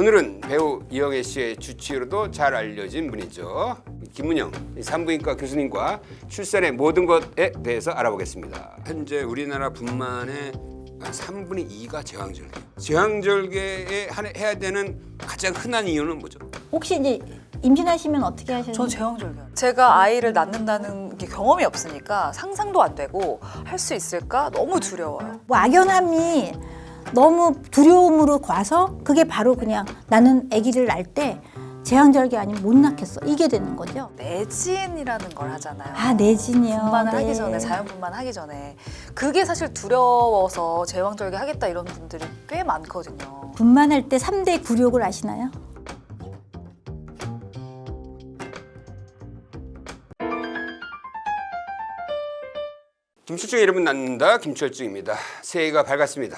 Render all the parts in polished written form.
오늘은 배우 이영애 씨의 주치의로도 잘 알려진 분이죠. 김문영 산부인과 교수님과 출산의 모든 것에 대해서 알아보겠습니다. 현재 우리나라 분만의 3분의 2가 제왕절개. 제왕절개에 해야 되는 가장 흔한 이유는 뭐죠? 혹시 이제 임신하시면 어떻게 하시나요? 저 제왕절개요. 제가 아이를 낳는다는 게 경험이 없으니까 상상도 안 되고 할 수 있을까 너무 두려워요. 뭐 악연함이 너무 두려움으로 과서 그게 바로 그냥 나는 아기를 낳을 때 제왕절개 아니면 못 낳겠어 이게 되는 거죠. 내진이라는 걸 하잖아요. 아 내진이요. 분만을 네. 하기 전에 자연분만 하기 전에 그게 사실 두려워서 제왕절개 하겠다 이런 분들이 꽤 많거든요. 분만할 때 3대 굴욕을 아시나요? 김철중의 이름은 낳는다. 김철중입니다. 새해가 밝았습니다.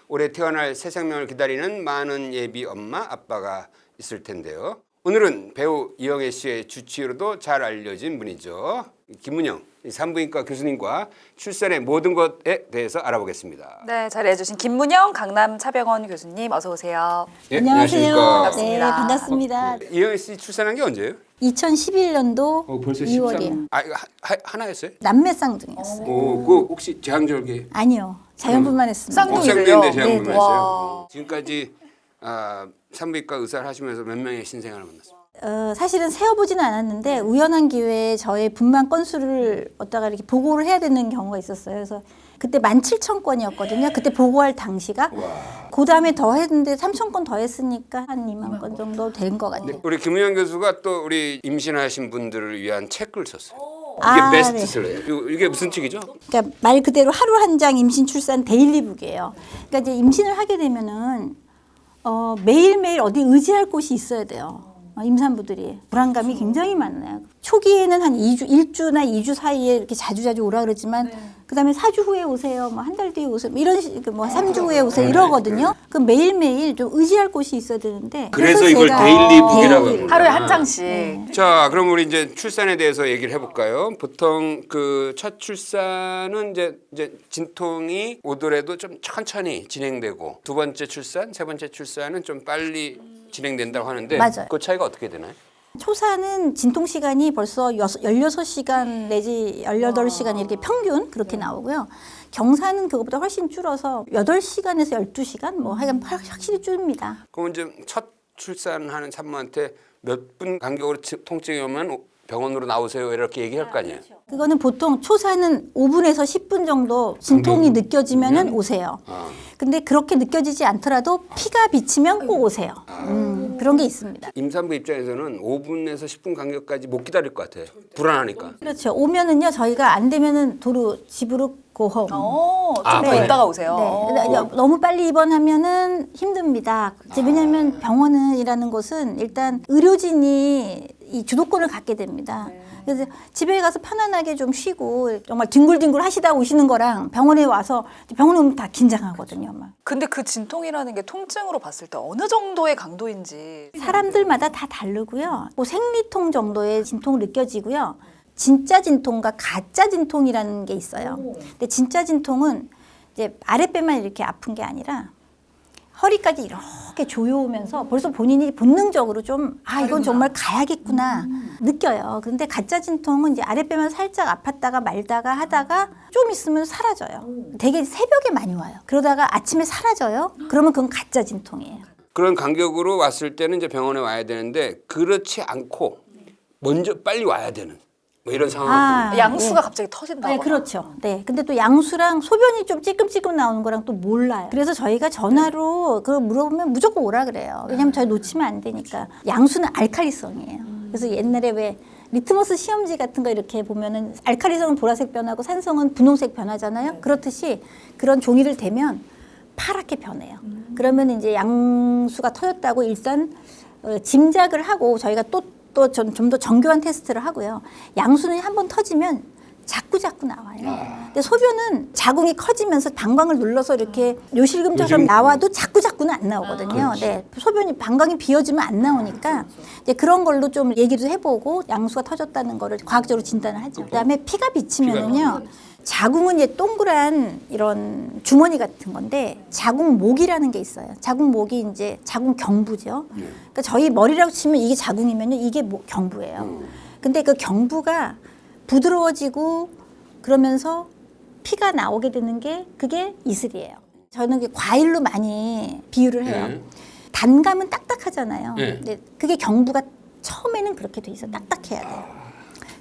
올해 태어날 새 생명을 기다리는 많은 예비 엄마, 아빠가 있을 텐데요. 오늘은 배우 이영애 씨의 주치의로도 잘 알려진 분이죠. 김문영 산부인과 교수님과 출산의 모든 것에 대해서 알아보겠습니다. 네, 자리해주신 김문영 강남차병원 교수님 어서 오세요. 예, 안녕하세요. 안녕하십니까. 네, 반갑습니다. 이영애 씨 출산한 게 언제예요? 2011년도 벌써 2월이에요. 하나였어요? 남매 쌍둥이였어요. 그 혹시 제왕절개? 아니요. 자연분만 했습니다. 쌍둥이를요? 쌍둥이인데 제왕분만 네, 했어요. 지금까지 산부인과 의사를 하시면서 몇 명의 신생아를 만났어요? 사실은 세어보지는 않았는데 우연한 기회에 저의 분만 건수를 어디다가 이렇게 보고를 해야 되는 경우가 있었어요. 그래서 그때 17,000건이었거든요. 그때 보고할 당시가. 그 다음에 더 했는데 3,000건 더 했으니까 한 2만 건 정도 된 것 같아요. 우리 김은영 교수가 또 우리 임신하신 분들을 위한 책을 썼어요. 이게 아, 베스트셀러예요. 이게 무슨 책이죠? 그러니까 말 그대로 하루 한 장 임신 출산 데일리북이에요. 그러니까 이제 임신을 하게 되면은 매일매일 어디 의지할 곳이 있어야 돼요. 임산부들이 불안감이 굉장히 많아요. 초기에는 한 2주, 1주나 2주 사이에 이렇게 자주자주 오라 그러지만 그다음에 4주 후에 오세요. 뭐 한 달 뒤에 오세요. 뭐 이런 뭐 3주 후에 오세요. 이러거든요. 그 매일매일 좀 의지할 곳이 있어야 되는데 그래서 이걸 제가 데일리북이라고 합니다. 하루에 한 장씩. 자, 그럼 우리 이제 출산에 대해서 얘기를 해볼까요? 보통 그 첫 출산은 이제 진통이 오더라도 좀 천천히 진행되고 두 번째 출산, 세 번째 출산은 좀 빨리 진행된다고 하는데 맞아요. 그 차이가 어떻게 되나요? 초산은 진통 시간이 벌써 16시간 내지 18시간 이렇게 평균 그렇게 나오고요. 경산은 그것보다 훨씬 줄어서 8시간에서 12시간 뭐 하여간 확실히 줄입니다. 그럼 이제 첫 출산하는 산모한테 몇 분 간격으로 통증이 오면 병원으로 나오세요 이렇게 얘기할 거 아니에요? 그거는 보통 초산은 5분에서 10분 정도 진통이 느껴지면은 오세요. 근데 그렇게 느껴지지 않더라도 피가 비치면 꼭 오세요. 그런 게 있습니다. 임산부 입장에서는 5분에서 10분 간격까지 못 기다릴 것 같아요. 불안하니까. 그렇죠. 오면은요 저희가 안 되면은 도로 집으로 고홈. 좀 더 네. 있다가 오세요. 네. 너무 빨리 입원하면은 힘듭니다. 왜냐하면 병원이라는 곳은 일단 의료진이 이 주도권을 갖게 됩니다. 그래서 집에 가서 편안하게 좀 쉬고 정말 뒹굴뒹굴 하시다 오시는 거랑 병원에 와서 병원에 오면 다 긴장하거든요. 막. 근데 그 진통이라는 게 통증으로 봤을 때 어느 정도의 강도인지. 사람들마다 다 다르고요. 뭐 생리통 정도의 진통을 느껴지고요. 진짜 진통과 가짜 진통이라는 게 있어요. 근데 진짜 진통은 이제 아랫배만 이렇게 아픈 게 아니라 허리까지 이렇게 조여오면서 벌써 본인이 본능적으로 좀 이건 정말 가야겠구나 느껴요. 그런데 가짜 진통은 이제 아랫배만 살짝 아팠다가 말다가 하다가 좀 있으면 사라져요. 되게 새벽에 많이 와요. 그러다가 아침에 사라져요. 그러면 그건 가짜 진통이에요. 그런 간격으로 왔을 때는 이제 병원에 와야 되는데 그렇지 않고 먼저 빨리 와야 되는 뭐 이런 상황. 양수가 갑자기 터진다거나. 네, 그렇죠. 네. 근데 또 양수랑 소변이 좀 찌끔찌끔 나오는 거랑 또 몰라요. 그래서 저희가 전화로 그걸 물어보면 무조건 오라 그래요. 왜냐면 저희 놓치면 안 되니까. 양수는 알칼리성이에요. 그래서 옛날에 왜 리트머스 시험지 같은 거 이렇게 보면은 알칼리성은 보라색 변하고 산성은 분홍색 변하잖아요. 그렇듯이 그런 종이를 대면 파랗게 변해요. 그러면 이제 양수가 터졌다고 일단 짐작을 하고 저희가 또 좀 더 정교한 테스트를 하고요. 양수는 한번 터지면 자꾸 나와요. 근데 소변은 자궁이 커지면서 방광을 눌러서 이렇게 요실금처럼 나와도 자꾸는 안 나오거든요. 네, 소변이 방광이 비어지면 안 나오니까 이제 그런 걸로 좀 얘기도 해보고 양수가 터졌다는 거를 과학적으로 진단을 하죠. 그다음에 피가 비치면은요. 자궁은 이제 동그란 이런 주머니 같은 건데 자궁목이라는 게 있어요. 자궁목이 이제 자궁 경부죠. 그러니까 저희 머리라고 치면 이게 자궁이면요, 이게 경부예요. 근데 그 경부가 부드러워지고 그러면서 피가 나오게 되는 게 그게 이슬이에요. 저는 그 과일로 많이 비유를 해요. 단감은 딱딱하잖아요. 근데 그게 경부가 처음에는 그렇게 돼 있어. 딱딱해야 돼요.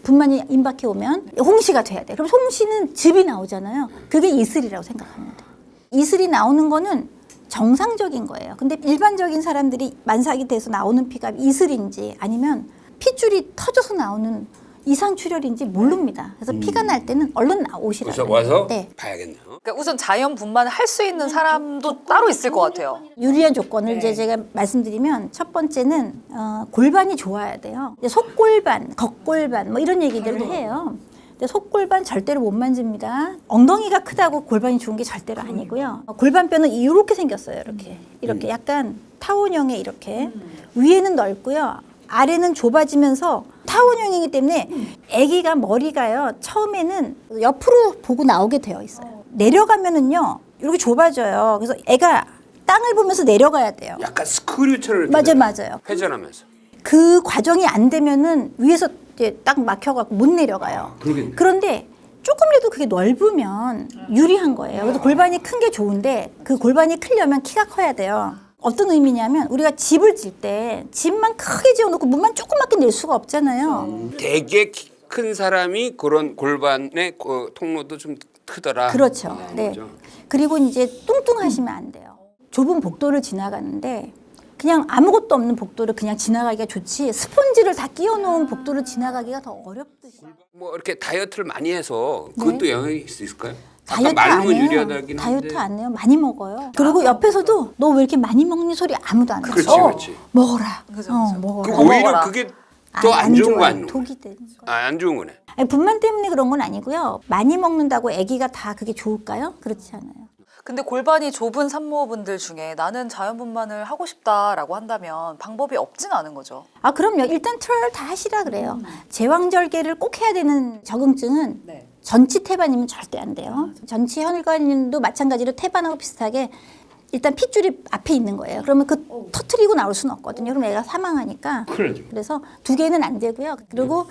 분만이 임박해 오면 홍시가 돼야 돼. 그럼 홍시는 즙이 나오잖아요. 그게 이슬이라고 생각하면 돼. 이슬이 나오는 거는 정상적인 거예요. 근데 일반적인 사람들이 만삭이 돼서 나오는 피가 이슬인지 아니면 핏줄이 터져서 나오는 이상출혈인지 모릅니다. 그래서 피가 날 때는 얼른 나오시라고. 그래서 와서 네. 봐야겠네요. 그러니까 우선 자연 분만을 할 수 있는 사람도 따로 있을 것 같아요. 유리한 조건을 이제 제가 말씀드리면 첫 번째는 골반이 좋아야 돼요. 이제 속골반, 겉골반 뭐 이런 얘기들을 해요. 근데 속골반 절대로 못 만집니다. 엉덩이가 크다고 골반이 좋은 게 절대로 아니고요. 골반뼈는 이렇게 생겼어요. 이렇게 약간 타원형의 이렇게 위에는 넓고요. 아래는 좁아지면서 타원형이기 때문에 아기가 머리가요 처음에는 옆으로 보고 나오게 되어 있어요. 내려가면은요 이렇게 좁아져요. 그래서 애가 땅을 보면서 내려가야 돼요. 약간 스크류처럼 이렇게 맞아요. 회전하면서. 그 과정이 안 되면은 위에서 이제 딱 막혀갖고 못 내려가요. 그러겠네. 그런데 조금이라도 그게 넓으면 유리한 거예요. 그래서 골반이 큰 게 좋은데 그 골반이 크려면 키가 커야 돼요. 어떤 의미냐면 우리가 집을 질 때 집만 크게 지어놓고 문만 조그맣게 낼 수가 없잖아요. 되게 키 큰 사람이 그런 골반의 그 통로도 좀 크더라. 그렇죠. 네. 그죠? 그리고 이제 뚱뚱하시면 안 돼요. 좁은 복도를 지나가는데 그냥 아무것도 없는 복도를 그냥 지나가기가 좋지 스폰지를 다 끼워놓은 복도를 지나가기가 더 어렵듯이. 뭐 이렇게 다이어트를 많이 해서 그것도 영향이 있을까요? 다이어트 아까 안 말로 해요. 유리하다긴 한데. 다이어트 안 해요. 많이 먹어요. 그리고 옆에서도 너 왜 이렇게 많이 먹니 소리 아무도 안 해요. 그렇지, 그렇지. 먹어라. 그죠, 먹어라. 그 오히려 먹어라. 그게 더 안 좋은 거 좋아요. 아니에요? 독이 되는 거. 안 좋은 거네. 아니, 분만 때문에 그런 건 아니고요. 많이 먹는다고 아기가 다 그게 좋을까요? 그렇지 않아요. 근데 골반이 좁은 산모분들 중에 나는 자연 분만을 하고 싶다라고 한다면 방법이 없진 않은 거죠. 아 그럼요. 일단 트라이를 다 하시라 그래요. 제왕절개를 꼭 해야 되는 적응증은 전치 태반이면 절대 안 돼요. 전치 혈관도 마찬가지로 태반하고 비슷하게 일단 핏줄이 앞에 있는 거예요. 그러면 그 터트리고 나올 수는 없거든요. 그럼 애가 사망하니까. 그러죠. 그래서 두 개는 안 되고요. 그리고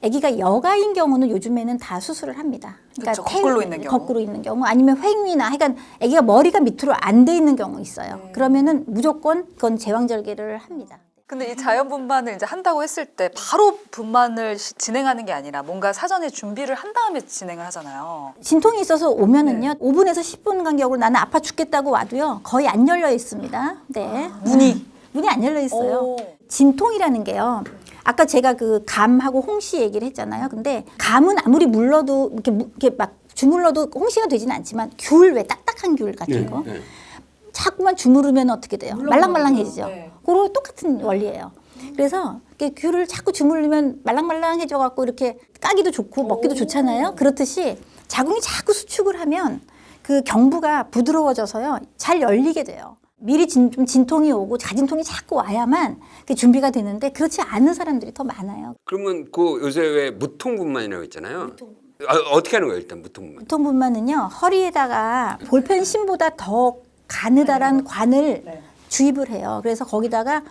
아기가 여가인 경우는 요즘에는 다 수술을 합니다. 그렇죠. 거꾸로 있는 경우. 거꾸로 있는 경우 아니면 횡위나 그러니까 아기가 머리가 밑으로 안 돼 있는 경우 있어요. 그러면은 무조건 그건 제왕절개를 합니다. 근데 이 자연 분만을 이제 한다고 했을 때 바로 분만을 진행하는 게 아니라 뭔가 사전에 준비를 한 다음에 진행을 하잖아요. 진통이 있어서 오면은요 5분에서 10분 간격으로 나는 아파 죽겠다고 와도요 거의 안 열려 있습니다. 네. 문이 안 열려 있어요. 오. 진통이라는 게요. 아까 제가 그 감하고 홍시 얘기를 했잖아요. 근데 감은 아무리 물러도 이렇게 막 주물러도 홍시가 되지는 않지만 귤 왜 딱딱한 귤 같은 거 자꾸만 주무르면 어떻게 돼요? 말랑말랑해지죠. 그거 똑같은 원리예요. 그래서 이렇게 귤을 자꾸 주물르면 말랑말랑해져 갖고 이렇게 까기도 좋고 먹기도 좋잖아요. 그렇듯이 자궁이 자꾸 수축을 하면 그 경부가 부드러워져서요 잘 열리게 돼요. 미리 좀 진통이 오고 자진통이 자꾸 와야만 그 준비가 되는데 그렇지 않은 사람들이 더 많아요. 그러면 그 요새 왜 무통분만이라고 있잖아요. 어떻게 하는 거예요 일단 무통분만? 무통분만은요 허리에다가 볼펜심보다 더 가느다란 관을 주입을 해요. 그래서 거기다가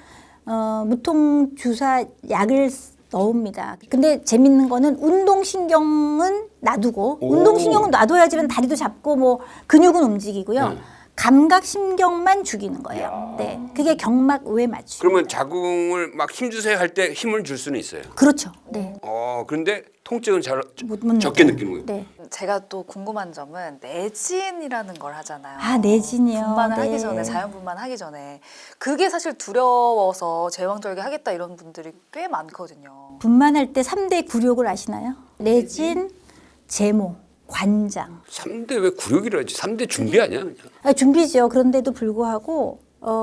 무통 주사 약을 넣습니다. 근데 재밌는 거는 운동신경은 놔두고 운동신경은 놔둬야지만 다리도 잡고 뭐 근육은 움직이고요. 감각신경만 죽이는 거예요. 네, 그게 경막 외 맞춤. 그러면 자궁을 막 힘주세요 할 때 힘을 줄 수는 있어요. 그렇죠. 네. 그런데 통증은 못 적게 느껴요. 느끼는 거예요. 네. 제가 또 궁금한 점은 내진이라는 걸 하잖아요. 아, 내진이요. 분만을 네. 하기 전에 자연 분만 하기 전에 그게 사실 두려워서 제왕절개 하겠다 이런 분들이 꽤 많거든요. 분만할 때 3대 굴욕을 아시나요? 내진, 제모, 관장. 3대 왜 굴욕이라 하지? 3대 준비 아니야? 그냥? 준비죠. 그런데도 불구하고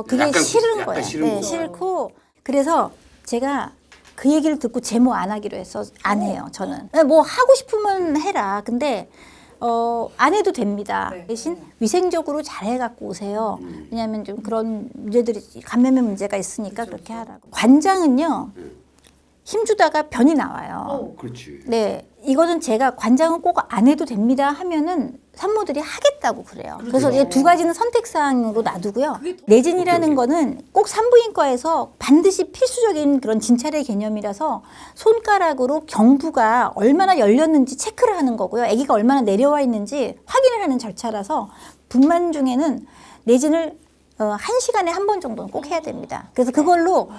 그게 약간 싫은 약간 거예요. 싫은 네, 거. 싫고 그래서 제가 그 얘기를 듣고 제모 안 하기로 해서 안 해요. 저는 뭐 하고 싶으면 해라. 근데 안 해도 됩니다. 대신 위생적으로 잘 해갖고 오세요. 왜냐하면 좀 그런 문제들이 감염의 문제가 있으니까 그렇게 하라고. 관장은요 힘주다가 변이 나와요. 그렇지. 네, 이거는 제가 관장은 꼭 안 해도 됩니다 하면은 산모들이 하겠다고 그래요. 그래서 이 두 가지는 선택사항으로 놔두고요. 내진이라는 거는 꼭 산부인과에서 반드시 필수적인 그런 진찰의 개념이라서 손가락으로 경부가 얼마나 열렸는지 체크를 하는 거고요. 아기가 얼마나 내려와 있는지 확인을 하는 절차라서 분만 중에는 내진을 1시간에 한 번 정도는 꼭 해야 됩니다. 그래서 그걸로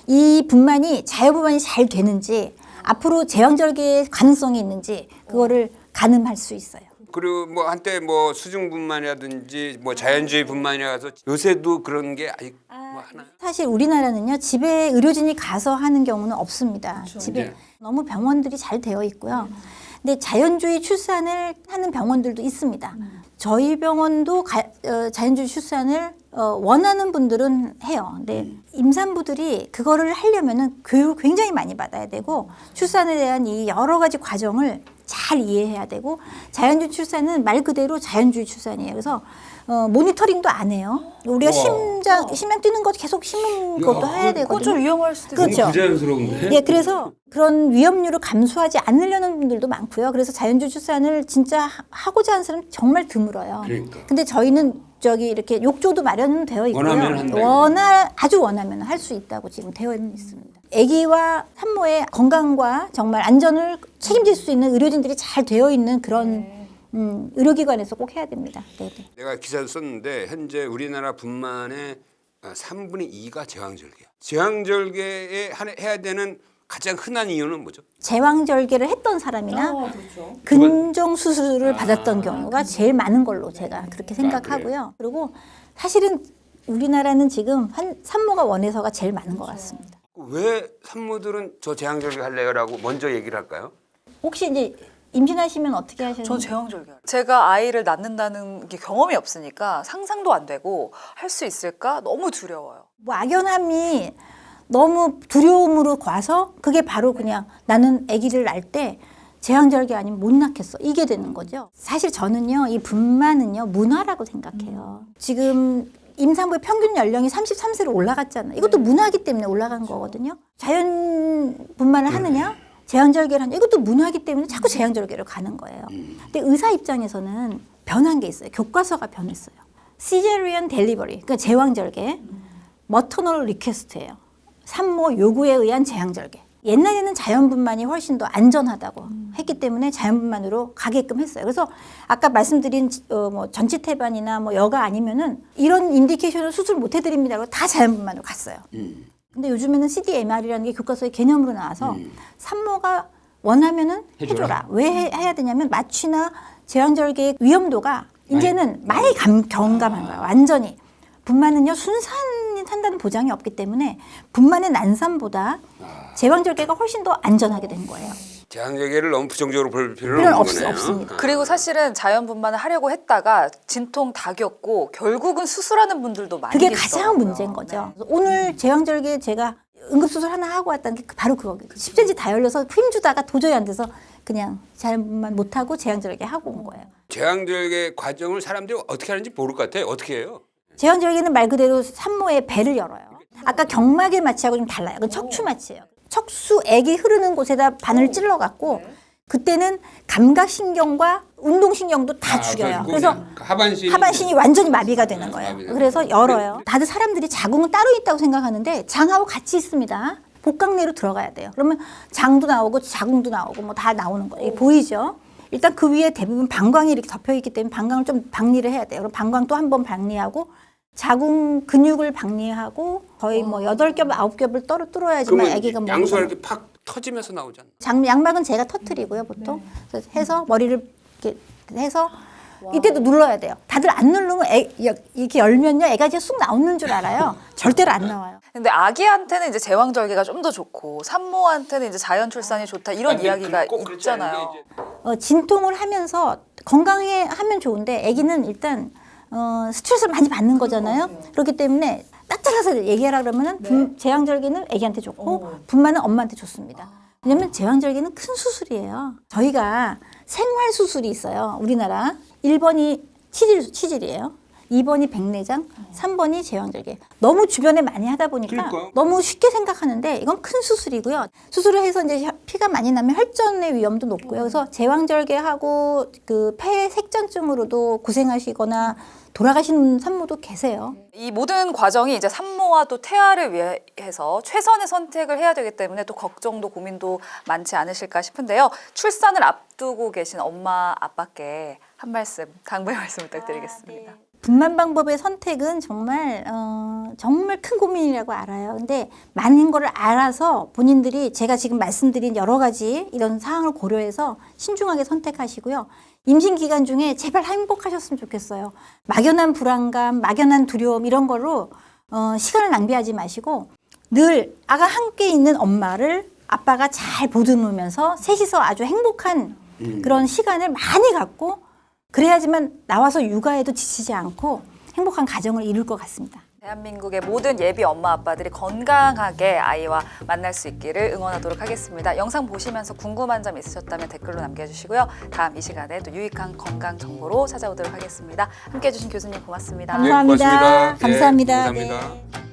이 분만이 자연분만이 잘 되는지 앞으로 제왕절개의 가능성이 있는지 그거를 가늠할 수 있어요. 그리고 뭐 한때 뭐 수중분만이라든지 뭐 자연주의 분만이라서 요새도 그런 게 아직 뭐 하나요? 사실 우리나라는요 집에 의료진이 가서 하는 경우는 없습니다. 집에 네. 너무 병원들이 잘 되어 있고요. 근데 자연주의 출산을 하는 병원들도 있습니다. 저희 병원도 자연주의 출산을 원하는 분들은 해요. 근데 임산부들이 그거를 하려면은 교육을 굉장히 많이 받아야 되고 출산에 대한 이 여러 가지 과정을 잘 이해해야 되고 자연주의 출산은 말 그대로 자연주의 출산이에요. 그래서 모니터링도 안 해요. 우리가 심장 뛰는 거 계속 심는 것도 해야 그거 되거든요. 좀 위험할 수도 있어요. 그렇죠. 부자연스러운데. 예, 그래서 그런 위험률을 감수하지 않으려는 분들도 많고요. 그래서 자연주의 출산을 진짜 하고자 하는 사람 정말 드물어요. 그러니까. 근데 저희는 저기 이렇게 욕조도 마련되어 있고요. 원하면 한다. 아주 원하면 할 수 있다고 지금 되어 있습니다. 아기와 산모의 건강과 정말 안전을 책임질 수 있는 의료진들이 잘 되어 있는 그런 의료기관에서 꼭 해야 됩니다. 네, 네. 내가 기사를 썼는데 현재 우리나라 분만의 3분의 2가 제왕절개야. 제왕절개에 해야 되는 가장 흔한 이유는 뭐죠? 제왕절개를 했던 사람이나 근종 수술을 받았던 경우가 제일 많은 걸로 제가 그렇게 생각하고요. 그리고 사실은 우리나라는 지금 산모가 원해서가 제일 많은 것 같습니다. 왜 산모들은 저 제왕절개 할래요라고 먼저 얘기를 할까요? 혹시 이제 임신하시면 어떻게 하시는지? 전 제왕절개. 제가 아이를 낳는다는 게 경험이 없으니까 상상도 안 되고 할 수 있을까 너무 두려워요. 뭐 악연함이 너무 두려움으로 과서 그게 바로 그냥 나는 아기를 낳을 때 제왕절개 아니면 못 낳겠어 이게 되는 거죠. 사실 저는요 이 분만은요 문화라고 생각해요. 지금 임산부의 평균 연령이 33세로 올라갔잖아요. 이것도 문화이기 때문에 올라간 거거든요. 자연 분만을 하느냐 제왕절개를 하느냐 이것도 문화이기 때문에 자꾸 제왕절개로 가는 거예요. 근데 의사 입장에서는 변한 게 있어요. 교과서가 변했어요. 시제리안 델리버리 그러니까 제왕절개 머터널 리퀘스트예요. 산모 요구에 의한 제왕절개. 옛날에는 자연분만이 훨씬 더 안전하다고 했기 때문에 자연분만으로 가게끔 했어요. 그래서 아까 말씀드린 뭐 전치태반이나 뭐 여가 아니면은 이런 인디케이션을 수술 못 해드립니다고 다 자연분만으로 갔어요. 근데 요즘에는 CDMR이라는 게 교과서의 개념으로 나와서 산모가 원하면은 해줘라. 왜 해야 되냐면 마취나 제왕절개의 위험도가 이제는 많이 경감한 거예요. 완전히. 분만은요 순산이 산다는 보장이 없기 때문에 분만의 난산보다 제왕절개가 훨씬 더 안전하게 된 거예요. 제왕절개를 너무 부정적으로 볼 필요는 없는 거네요. 없습니다. 그리고 사실은 자연분만을 하려고 했다가 진통 다 겪고 결국은 수술하는 분들도 많이 그게 계시더라고요. 가장 문제인 거죠. 오늘 제왕절개 제가 응급수술 하나 하고 왔다는 게 바로 그거예요. 10cm 다 열려서 힘주다가 도저히 안 돼서 그냥 자연분만 못하고 제왕절개 하고 온 거예요. 제왕절개 과정을 사람들이 어떻게 하는지 모를 것 같아요. 어떻게 해요? 제왕절개는 말 그대로 산모의 배를 열어요. 아까 경막의 마취하고 좀 달라요. 그건 척추 마취예요. 척수 액이 흐르는 곳에다 바늘을 찔러갖고 그때는 감각신경과 운동신경도 다 죽여요. 그래서 하반신이 완전히 마비가 되는 거예요. 그래서 열어요. 다들 사람들이 자궁은 따로 있다고 생각하는데 장하고 같이 있습니다. 복강내로 들어가야 돼요. 그러면 장도 나오고 자궁도 나오고 뭐 다 나오는 거예요. 이게 보이죠? 일단 그 위에 대부분 방광이 이렇게 덮여 있기 때문에 방광을 좀 박리를 해야 돼요. 그럼 방광 또 한 번 박리하고 자궁 근육을 박리하고 거의 뭐 8겹, 9겹을 뚫어야지만 아기가 뭐 양수가 이렇게 팍 터지면서 나오잖아. 양막은 제가 터뜨리고요, 보통. 그래서 해서 머리를 이렇게 해서 이때도 눌러야 돼요. 다들 안 누르면 이렇게 열면요, 애가 이제 쑥 나오는 줄 알아요. 절대로 안 나와요. 근데 아기한테는 이제 제왕절개가 좀 더 좋고 산모한테는 이제 자연 출산이 좋다 이런 이야기가 있잖아요. 진통을 하면서 건강해 하면 좋은데 아기는 일단 스트레스를 많이 받는 거잖아요. 그렇기 때문에 따뜻해서 얘기하라 그러면은 제왕절개는 아기한테 좋고 분만은 엄마한테 좋습니다. 왜냐면 제왕절개는 큰 수술이에요. 저희가 생활 수술이 있어요. 우리나라 1번이 치질이에요. 2번이 백내장, 3번이 제왕절개. 너무 주변에 많이 하다 보니까 그러니까. 너무 쉽게 생각하는데 이건 큰 수술이고요. 수술을 해서 이제 피가 많이 나면 혈전의 위험도 높고요. 그래서 제왕절개하고 그 폐색전증으로도 고생하시거나 돌아가시는 산모도 계세요. 이 모든 과정이 이제 산모와 또 태아를 위해서 최선의 선택을 해야 되기 때문에 또 걱정도 고민도 많지 않으실까 싶은데요. 출산을 앞두고 계신 엄마 아빠께 한 말씀, 당부의 말씀 부탁드리겠습니다. 분만 방법의 선택은 정말 정말 큰 고민이라고 알아요. 근데 많은 거를 알아서 본인들이 제가 지금 말씀드린 여러 가지 이런 사항을 고려해서 신중하게 선택하시고요. 임신 기간 중에 제발 행복하셨으면 좋겠어요. 막연한 불안감, 막연한 두려움 이런 거로 시간을 낭비하지 마시고 늘 아가 함께 있는 엄마를 아빠가 잘 보듬으면서 셋이서 아주 행복한 그런 시간을 많이 갖고 그래야지만 나와서 육아에도 지치지 않고 행복한 가정을 이룰 것 같습니다. 대한민국의 모든 예비 엄마 아빠들이 건강하게 아이와 만날 수 있기를 응원하도록 하겠습니다. 영상 보시면서 궁금한 점 있으셨다면 댓글로 남겨주시고요. 다음 이 시간에 또 유익한 건강 정보로 찾아오도록 하겠습니다. 함께해 주신 교수님 고맙습니다. 감사합니다. 네, 고맙습니다. 감사합니다. 네, 감사합니다. 네.